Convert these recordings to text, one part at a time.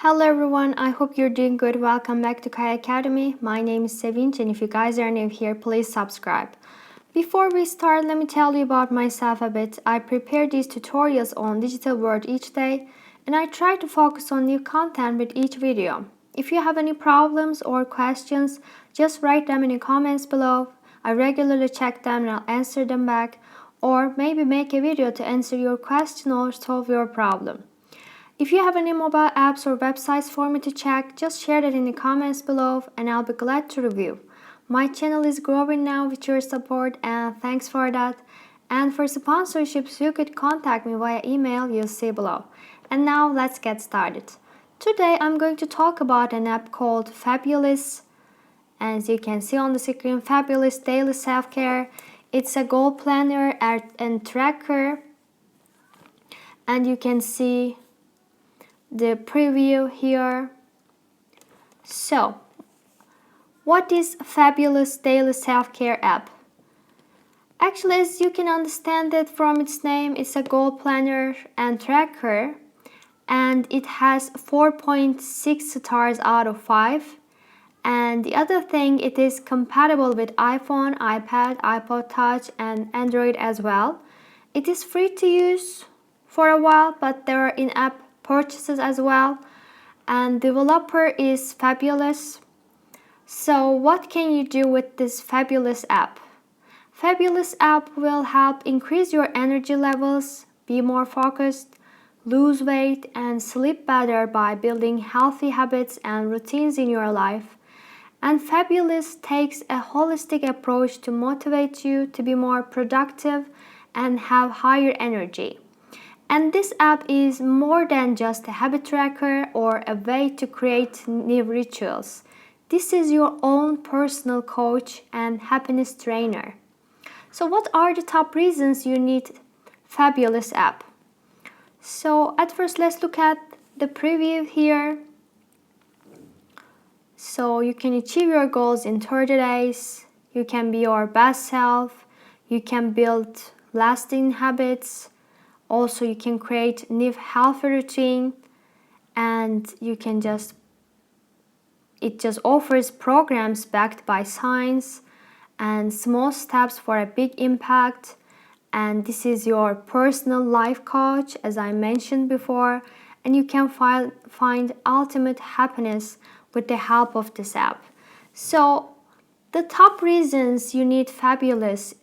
Hello everyone, I hope you're doing good. Welcome back to Kai Academy. My name is Sevinch, and if you guys are new here, please subscribe. Before we start, let me tell you about myself a bit. I prepare these tutorials on digital world each day, and I try to focus on new content with each video. If you have any problems or questions, just write them in the comments below. I regularly check them and I'll answer them back, or maybe make a video to answer your question or solve your problem. If you have any mobile apps or websites for me to check, just share that in the comments below and I'll be glad to review. My channel is growing now with your support, and thanks for that. And for sponsorships, you could contact me via email you'll see below. And now let's get started. Today I'm going to talk about an app called Fabulous. As you can see on the screen, Fabulous Daily Self-Care. It's a goal planner and tracker, and you can see the preview here. So, what is Fabulous Daily Self-Care app? Actually, as you can understand it from its name, it's a goal planner and tracker, and it has 4.6 stars out of 5. And the other thing, it is compatible with iPhone, iPad, iPod Touch, and Android as well. It is free to use for a while, but there are in-app purchases as well, and developer is Fabulous. So what can you do with this Fabulous app? Fabulous app will help increase your energy levels, be more focused, lose weight, and sleep better by building healthy habits and routines in your life. And Fabulous takes a holistic approach to motivate you to be more productive and have higher energy. And this app is more than just a habit tracker or a way to create new rituals. This is your own personal coach and happiness trainer. So what are the top reasons you need Fabulous app? So at first, let's look at the preview here. So you can achieve your goals in 30 days. You can be your best self. You can build lasting habits. Also, you can create new healthy routine, and it just offers programs backed by science and small steps for a big impact. And this is your personal life coach, as I mentioned before, and you can find ultimate happiness with the help of this app. So the top reasons you need Fabulous: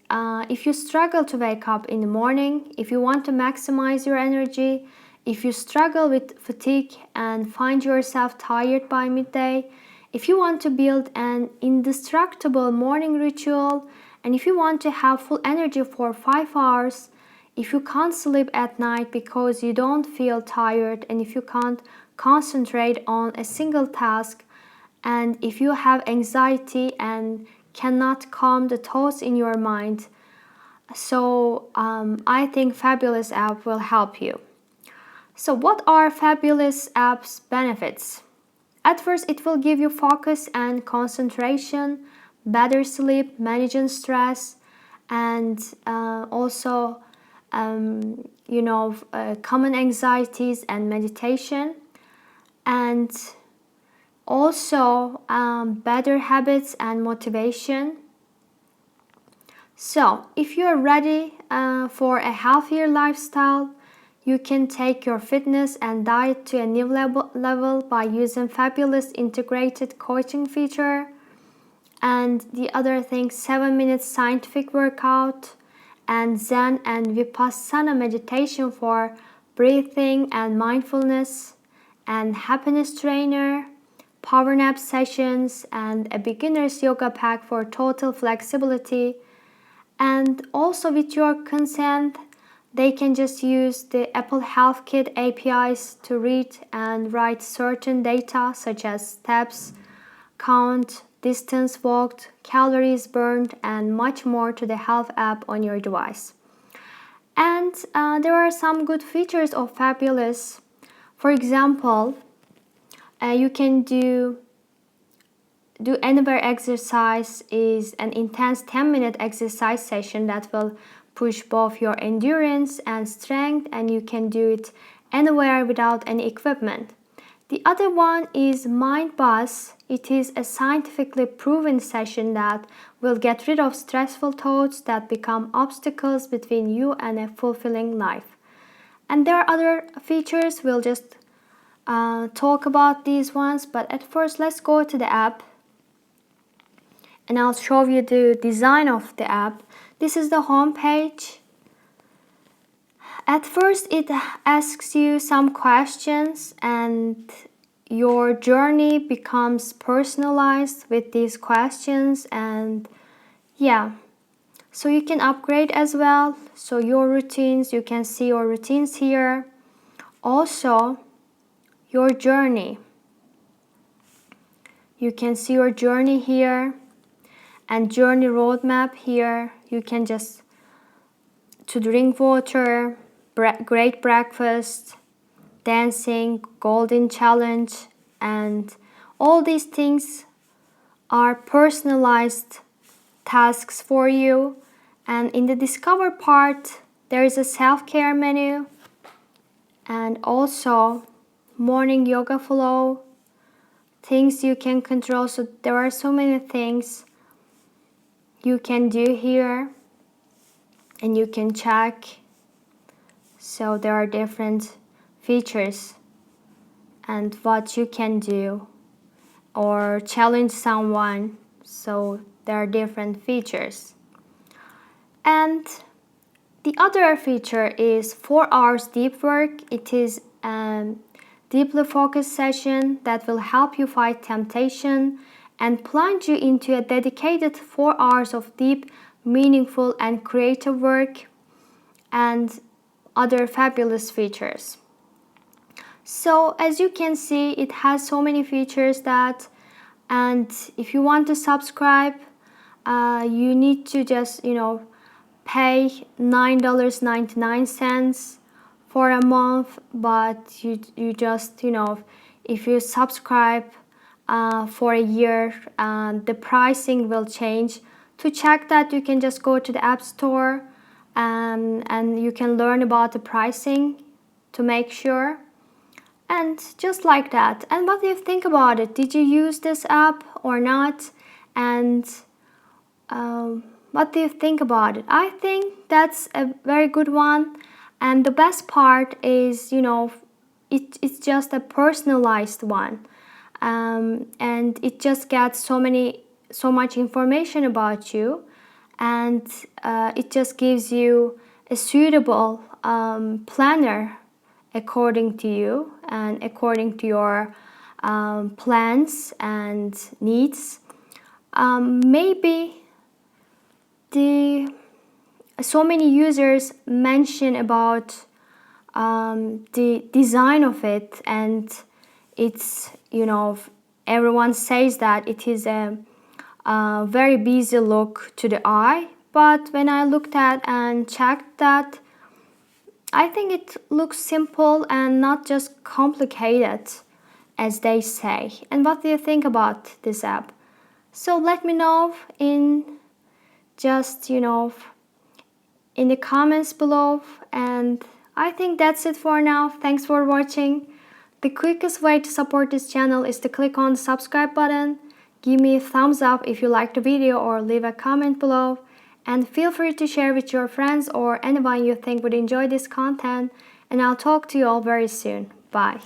if you struggle to wake up in the morning, if you want to maximize your energy, if you struggle with fatigue and find yourself tired by midday, if you want to build an indestructible morning ritual, and if you want to have full energy for 5 hours, if you can't sleep at night because you don't feel tired, and if you can't concentrate on a single task, and if you have anxiety and cannot calm the thoughts in your mind. So I think Fabulous app will help you. So what are Fabulous app's benefits? At first, it will give you focus and concentration, better sleep, managing stress, and also common anxieties and meditation, and also better habits and motivation. So if you're ready for a healthier lifestyle, you can take your fitness and diet to a new level by using Fabulous integrated coaching feature. And the other thing, 7-minute scientific workout, and Zen and Vipassana meditation for breathing and mindfulness, and happiness trainer, power nap sessions, and a beginner's yoga pack for total flexibility. And also, with your consent, they can just use the Apple Health Kit APIs to read and write certain data such as steps count, distance walked, calories burned, and much more to the health app on your device. And there are some good features of Fabulous. For example, you can do anywhere exercise is an intense 10-minute exercise session that will push both your endurance and strength, and you can do it anywhere without any equipment. The other one is Mind Bus. It is a scientifically proven session that will get rid of stressful thoughts that become obstacles between you and a fulfilling life. And there are other features, we'll just talk about these ones, but at first let's go to the app and I'll show you the design of the app. This is the home page. At first it asks you some questions and your journey becomes personalized with these questions, and yeah, so you can upgrade as well. So your routines, you can see your routines here. Also your journey, you can see your journey here, and journey roadmap here. You can just to drink water, great breakfast, dancing, golden challenge, and all these things are personalized tasks for you. And in the discover part there is a self-care menu and also morning yoga flow, things you can control. So there are so many things you can do here and you can check. So there are different features and what you can do or challenge someone. So there are different features. And the other feature is 4 hours deep work. It is a deeply focused session that will help you fight temptation and plunge you into a dedicated 4 hours of deep, meaningful and creative work, and other fabulous features. So as you can see, it has so many features that, and if you want to subscribe, you need to just pay $9.99 for a month, but you just if you subscribe for a year, the pricing will change. To check that, you can just go to the App Store and you can learn about the pricing to make sure. And just like that. And what do you think about it? Did you use this app or not? And what do you think about it? I think that's a very good one. And the best part is, it's just a personalized one. And it just gets so much information about you, and it just gives you a suitable planner according to you and according to your plans and needs. Maybe so many users mention about the design of it, and it's everyone says that it is a very busy look to the eye, but when I looked at and checked that, I think it looks simple and not just complicated as they say. And what do you think about this app? So let me know in just in the comments below. And I think that's it for now. Thanks for watching. The quickest way to support this channel is to click on the subscribe button, give me a thumbs up if you liked the video, or leave a comment below. And feel free to share with your friends or anyone you think would enjoy this content. And I'll talk to you all very soon. Bye.